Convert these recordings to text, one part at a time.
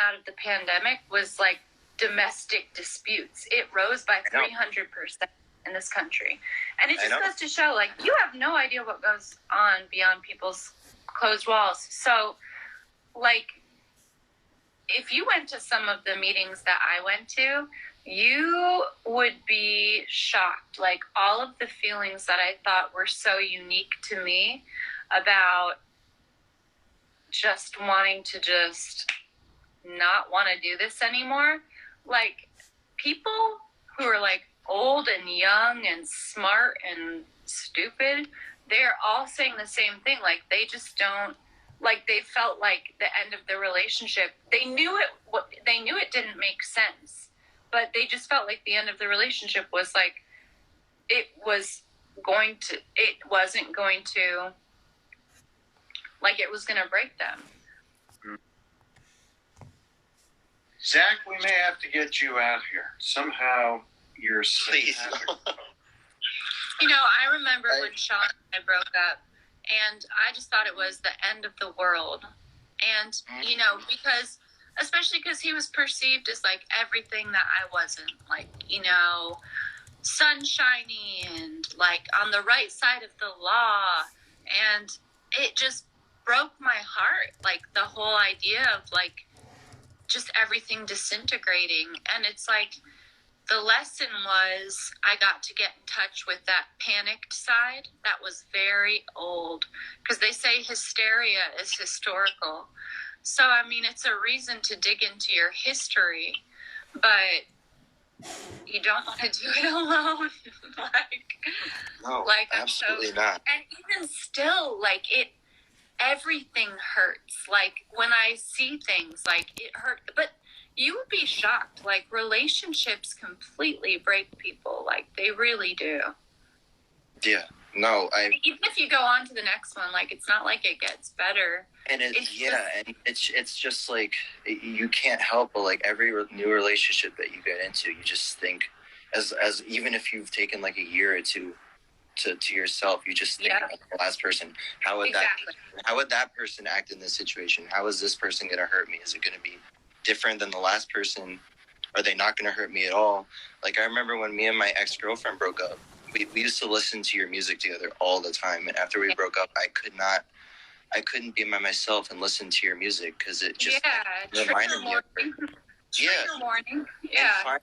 out of the pandemic was like domestic disputes. It rose by 300% in this country. And it just goes to show, like, you have no idea what goes on beyond people's closed walls. So, like, if you went to some of the meetings that I went to, you would be shocked. Like, all of the feelings that I thought were so unique to me about just wanting to just not want to do this anymore. Like, people who are, like, old and young and smart and stupid, they're all saying the same thing. Like, they just don't, like, they felt like the end of the relationship, they knew it didn't make sense, but they just felt like the end of the relationship was like, it wasn't going to, like, it was going to break them. Zach, we may have to get you out here. Somehow you're Please. You know, I remember when Sean and I broke up, and I just thought it was the end of the world. And, you know, especially because he was perceived as, like, everything that I wasn't. Like, you know, sunshiny and, like, on the right side of the law. And it just broke my heart, like, the whole idea of, like, just everything disintegrating. And it's like, the lesson was I got to get in touch with that panicked side that was very old, because they say hysteria is historical. So, I mean, it's a reason to dig into your history, but you don't want to do it alone. No, absolutely not. And even still, like, everything hurts. Like, when I see things, like, it hurt. But you would be shocked. Like, relationships completely break people. Like, they really do. Yeah. No, even if you go on to the next one, like, it's not like it gets better. And it's just like, you can't help but, like, every new relationship that you get into, you just think, as even if you've taken like a year or two to yourself, you just think about the last person. How would that person act in this situation? How is this person going to hurt me? Is it going to be different than the last person? Are they not going to hurt me at all? Like, I remember when me and my ex-girlfriend broke up, we used to listen to your music together all the time. And after we broke up, I couldn't be by myself and listen to your music, because it just reminded me of her. Trigger warning. Yeah.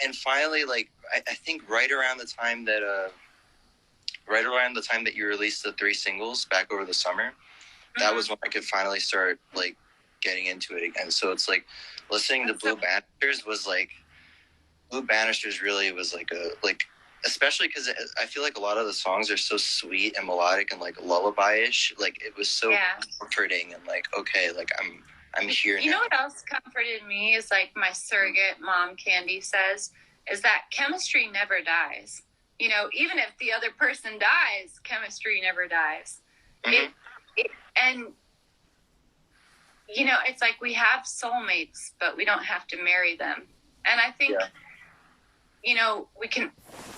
And finally, like, I think right around the time that you released the 3 singles back over the summer, that was when I could finally start, like, getting into it again. So it's like, listening to Blue Banisters really was like especially because I feel like a lot of the songs are so sweet and melodic and, like, lullaby-ish. Like, it was so comforting and, like, okay, like, I'm here now. You know what else comforted me is, like, my surrogate mom, Candy, says, is that chemistry never dies. You know, even if the other person dies, chemistry never dies. And, you know, it's like, we have soulmates, but we don't have to marry them. And I think, you know,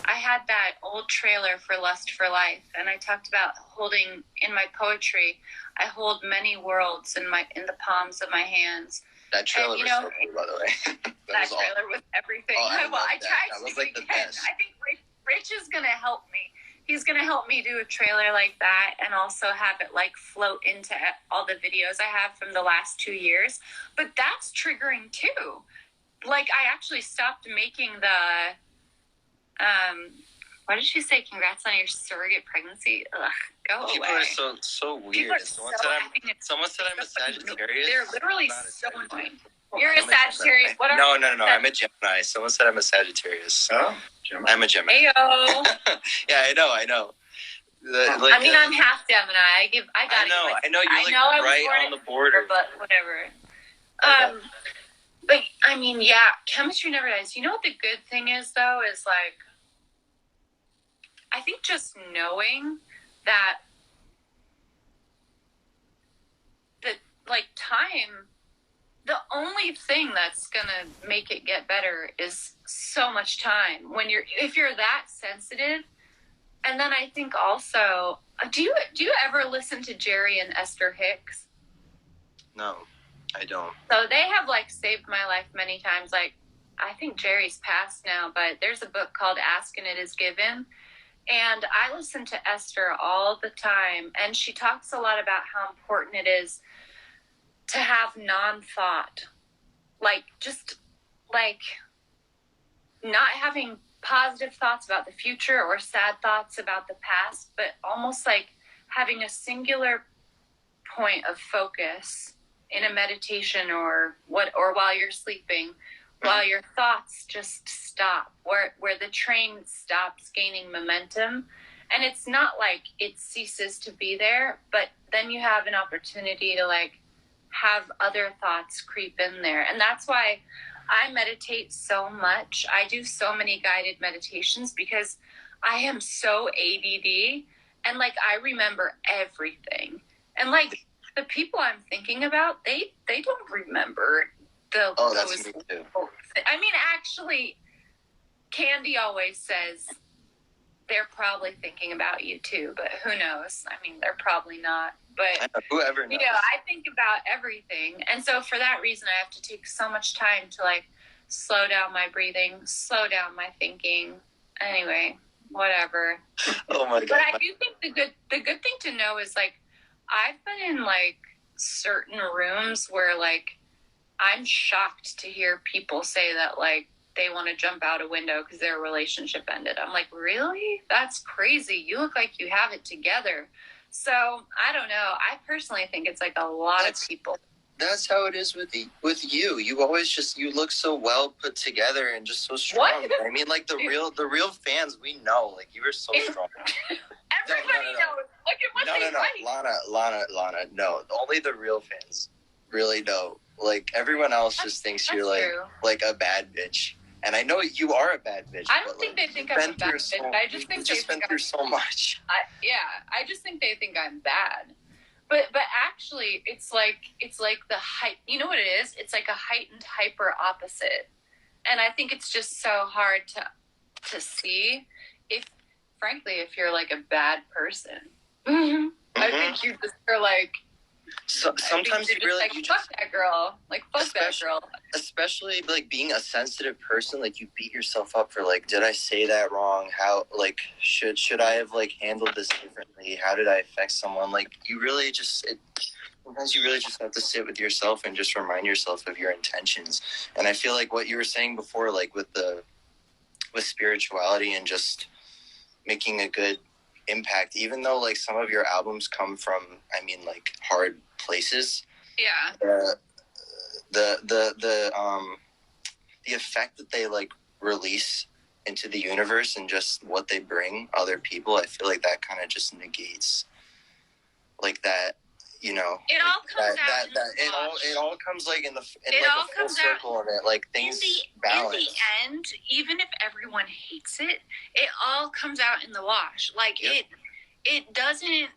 I had that old trailer for Lust for Life, and I talked about holding, in my poetry, I hold many worlds in the palms of my hands. That trailer was so cool, by the way. that trailer was everything. I tried to do it again. I think Rich is going to help me. He's going to help me do a trailer like that, and also have it, like, float into all the videos I have from the last 2 years. But that's triggering too. Like, I actually stopped making the, what did she say? Congrats on your surrogate pregnancy. Ugh, go away. People are so weird. Someone said I'm a Sagittarius. They're literally so annoying. You're a Sagittarius. What are No. I'm a Gemini. Someone said I'm a Sagittarius. Oh, Gemini. I'm a Gemini. Heyo. Yeah, I know. I mean, I'm half Gemini. I know. You're, like, right on the border. But whatever. But, I mean, chemistry never dies. You know what the good thing is, though, is, like, I think just knowing that, like, time, the only thing that's going to make it get better is so much time. If you're that sensitive. And then I think also, do you ever listen to Jerry and Esther Hicks? No. I don't. So they have like saved my life many times. Like, I think Jerry's passed now, but there's a book called Ask and It Is Given. And I listen to Esther all the time. And she talks a lot about how important it is to have non-thought. Like, just like not having positive thoughts about the future or sad thoughts about the past, but almost like having a singular point of focus in a meditation or while you're sleeping, while your thoughts just stop, where the train stops gaining momentum. And it's not like it ceases to be there, but then you have an opportunity to like have other thoughts creep in there. And that's why I meditate so much. I do so many guided meditations because I am so ADD, and like I remember everything. And like the people I'm thinking about, they don't remember the. Oh, that's me too. I mean, actually, Candy always says they're probably thinking about you too, but who knows? I mean, they're probably not. But whoever knows. I think about everything. And so for that reason, I have to take so much time to like slow down my breathing, slow down my thinking. Anyway, whatever. Oh my God. But I do think the good thing to know is like I've been in like certain rooms where like I'm shocked to hear people say that like they want to jump out a window because their relationship ended. I'm like, really? That's crazy. You look like you have it together. So I don't know. I personally think it's like a lot of people. That's how it is with you. You always you look so well put together and just so strong. What? I mean, like the real fans, we know. Like you were so strong. Everybody knows. Look at what they write. Lana. No, only the real fans really know. Like everyone else just thinks you're like a bad bitch. And I know you are a bad bitch. I don't think they think I'm a bad bitch. I just think they've been through so much. I just think they think I'm bad. But actually, it's like the height. You know what it is? It's like a heightened hyper opposite. And I think it's just so hard to see if you're like a bad person. Mm-hmm. I think you just are like. So, sometimes you really like, fuck that girl. Like fuck that girl. Especially like being a sensitive person, like you beat yourself up for like, did I say that wrong? How like should I have like handled this differently? How did I affect someone? Like you really sometimes you really just have to sit with yourself and just remind yourself of your intentions. And I feel like what you were saying before, like with spirituality and just making a good impact, even though like some of your albums come from, I mean, like hard places. Yeah. The effect that they like release into the universe and just what they bring other people, I feel like that kind of just negates like that, you know. It all comes out. It all comes like in a full circle of it, like things balance. In the end, even if everyone hates it, it all comes out in the wash. Like it doesn't.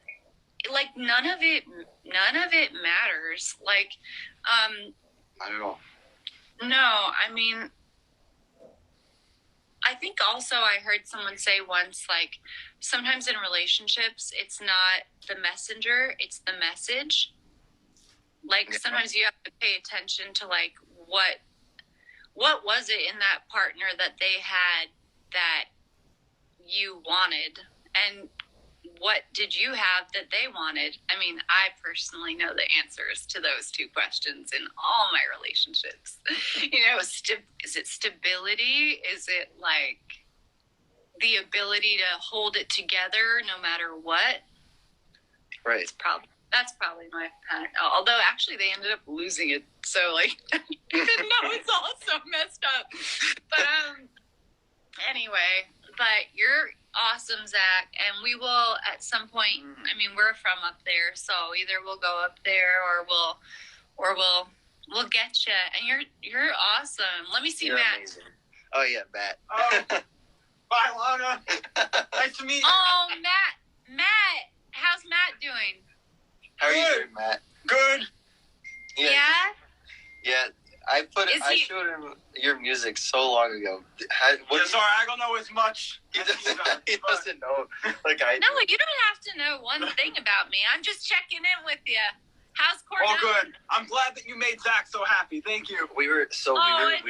Like none of it matters. Like, I don't know. No, I mean, I think also I heard someone say once, like, sometimes in relationships, it's not the messenger, it's the message. Like, sometimes you have to pay attention to, like, what was it in that partner that they had that you wanted? And what did you have that they wanted? I mean, I personally know the answers to those two questions in all my relationships. You know, is it stability? Is it like the ability to hold it together no matter what? Right. That's probably my pattern. Although actually they ended up losing it. So like, even though it's all so messed up. But anyway, but you're awesome, Zach, and we will at some point. I mean, we're from up there, so either we'll go up there or we'll get you. And you're awesome. Let me see you're Matt. Amazing. Oh yeah, Matt. Oh, bye, Lana. Nice to meet you. Oh, Matt, how's Matt doing? How are you doing, Matt? Good. Yeah. Yeah. I showed him your music so long ago. Sorry, I don't know as much. He doesn't know like I do. No, you don't have to know one thing about me. I'm just checking in with you. How's Cornell? All good. I'm glad that you made Zach so happy. Thank you. We were Thank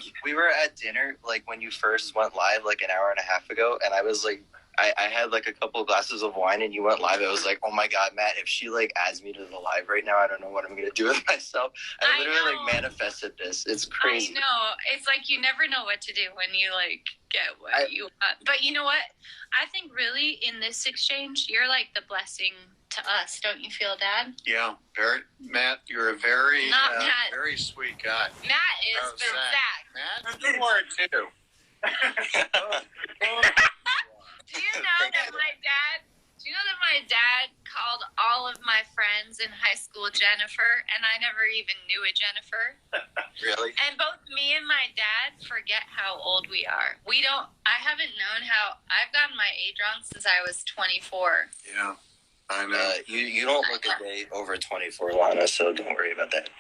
you. We were at dinner like when you first went live like an hour and a half ago, and I was like, I had like a couple of glasses of wine, and you went live. I was like, oh my god, Matt! If she like adds me to the live right now, I don't know what I'm gonna do with myself. I literally like manifested this. It's crazy. I know. It's like you never know what to do when you like get what you want. But you know what? I think really in this exchange, you're like the blessing to us. Don't you feel, Dad? Yeah, Matt, you're a very sweet guy. Matt is, but Zach. Matt, good word too. Do you know that my dad called all of my friends in high school Jennifer, and I never even knew a Jennifer? Really? And both me and my dad forget how old we are. I haven't known how, I've gotten my age wrong since I was 24. Yeah, I know. You don't look a day over 24, Lana, so don't worry about that.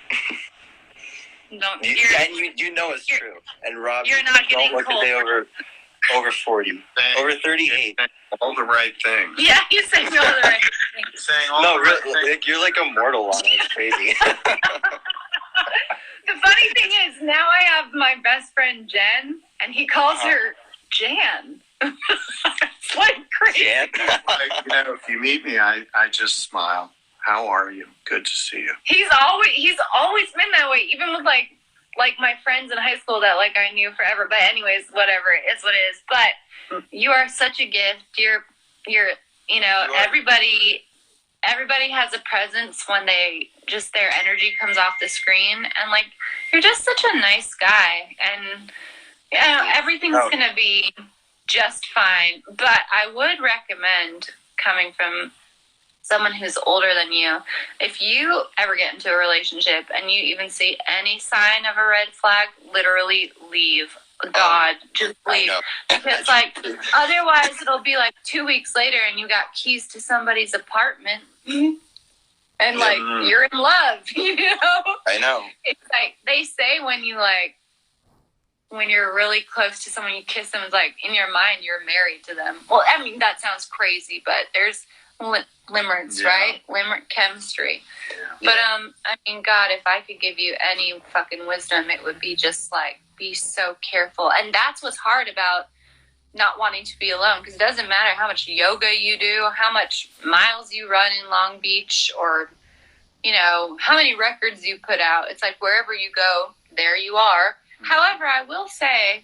You know it's true. And Rob, you're not you don't look a day over 40. Over 38. All the right things. Yeah, you're saying all the right things. Saying all the right things. Like, you're like immortal, Lana. It's crazy. The funny thing is, now I have my best friend Jen, and he calls her Jan. It's like crazy. Jan? If you meet me, I just smile. How are you? Good to see you. He's always been that way, even with like my friends in high school that like I knew forever. But anyways, whatever, it's what it is. But you are such a gift. You're everybody has a presence when their energy comes off the screen, and like you're just such a nice guy, and everything's gonna be just fine. But I would recommend, coming from someone who's older than you, if you ever get into a relationship and you even see any sign of a red flag, literally leave. God, just leave. Because like otherwise it'll be like 2 weeks later and you got keys to somebody's apartment and like you're in love, you know? I know. It's like they say when you're really close to someone, you kiss them, it's like in your mind you're married to them. Well, I mean that sounds crazy, but there's limerence, right? Limerick chemistry. Yeah. But I mean, God, if I could give you any fucking wisdom, it would be just like be so careful. And that's what's hard about not wanting to be alone, because it doesn't matter how much yoga you do, how much miles you run in Long Beach, or how many records you put out. It's like wherever you go, there you are. Mm-hmm. However, I will say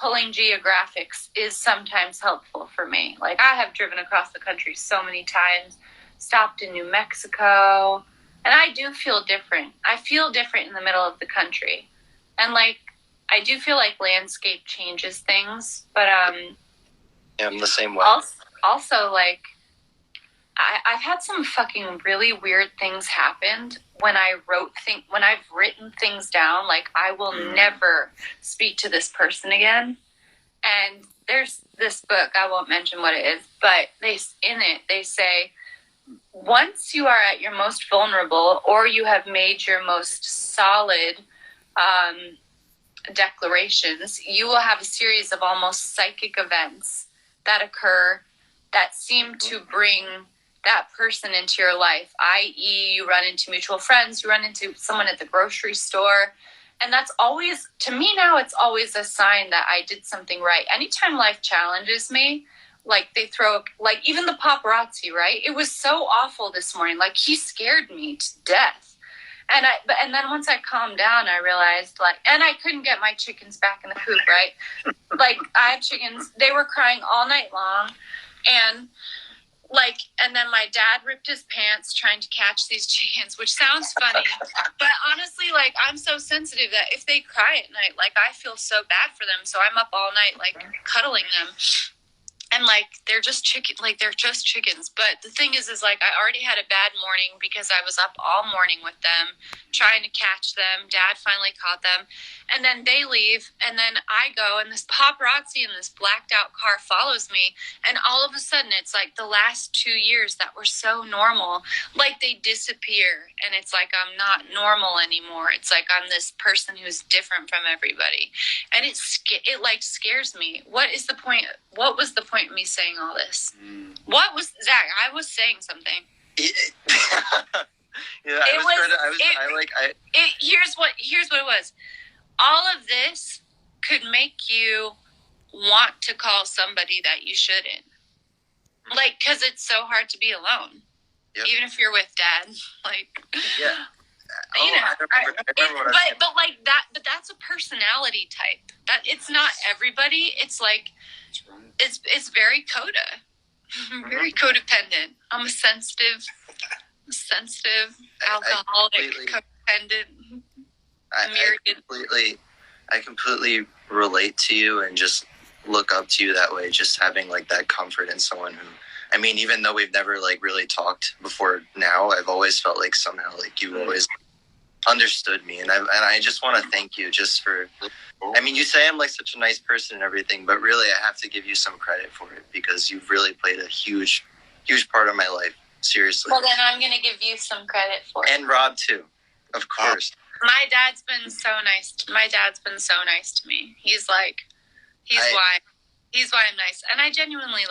pulling geographics is sometimes helpful for me. Like I have driven across the country so many times, stopped in New Mexico, and I do feel different. I feel different in the middle of the country. And like, I do feel like landscape changes things, but yeah, I'm the same way. Also like, I've had some fucking really weird things happen when I've written things down. Like I will never speak to this person again. And there's this book, I won't mention what it is, but they say once you are at your most vulnerable, or you have made your most solid declarations, you will have a series of almost psychic events that occur that seem to bring that person into your life, i.e. you run into mutual friends, you run into someone at the grocery store, and that's always, to me now, it's always a sign that I did something right. Anytime life challenges me, like they throw, like even the paparazzi, right? It was so awful this morning, like he scared me to death. And then once I calmed down, I realized and I couldn't get my chickens back in the coop, right? Like I have chickens, they were crying all night long, and then my dad ripped his pants trying to catch these chickens, which sounds funny, but honestly, like, I'm so sensitive that if they cry at night, like, I feel so bad for them, so I'm up all night, like, cuddling them, and, like, they're just chickens, but the thing is, like, I already had a bad morning because I was up all morning with them, trying to catch them. Dad finally caught them, and then they leave, and then I go, and this paparazzi in this blacked out car follows me, and all of a sudden, it's like the last 2 years that were so normal, like they disappear, and it's like I'm not normal anymore. It's like I'm this person who's different from everybody, and it like scares me. What was the point point in me saying all this? What was Zach? I was saying something. Here's what it was. All of this could make you want to call somebody that you shouldn't. Like, because it's so hard to be alone. Yep. Even if you're with Dad. Like, yeah. But that's a personality type. That it's not everybody. It's like, it's very coda. Very codependent. I'm a sensitive, alcoholic, codependent. I completely relate to you and just look up to you that way. Just having like that comfort in someone who, I mean, even though we've never like really talked before now, I've always felt like somehow like you always understood me, and I just want to thank you just for. I mean, you say I'm like such a nice person and everything, but really I have to give you some credit for it because you've really played a huge part of my life. Seriously. Well, then I'm going to give you some credit for it. And Rob too, of course. My dad's been so nice. My dad's been so nice to me. He's why I'm nice, and I genuinely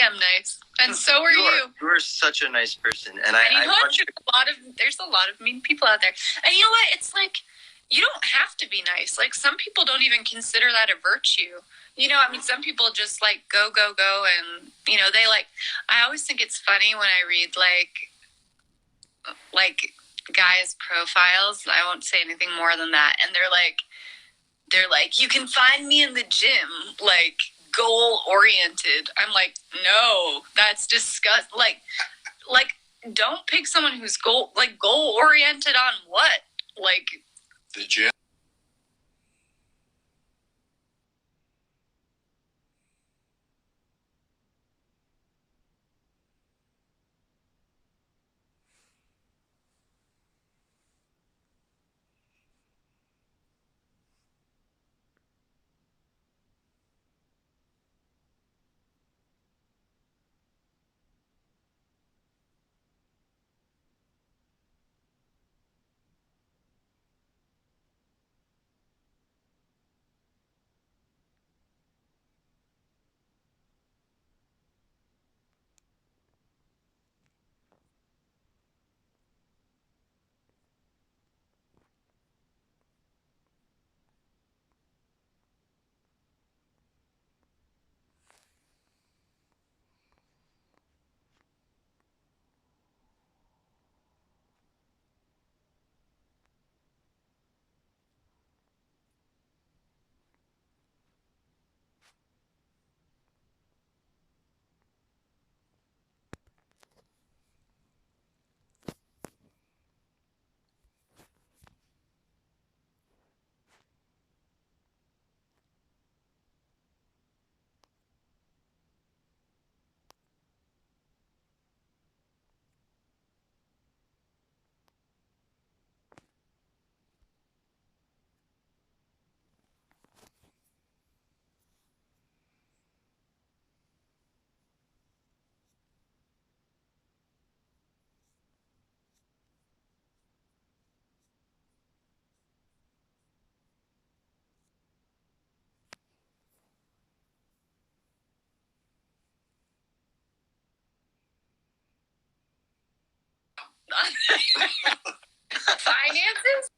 am nice, and so are you. You are such a nice person, and there's a lot of mean people out there, and you know what? It's like you don't have to be nice. Like some people don't even consider that a virtue. You know, I mean, some people just like go, and you know they like. I always think it's funny when I read like guys' profiles. I won't say anything more than that, and they're like, you can find me in the gym, like. Goal-oriented. I'm like, no, that's disgusting. Like, don't pick someone who's goal-oriented on what? Like the gym. finances.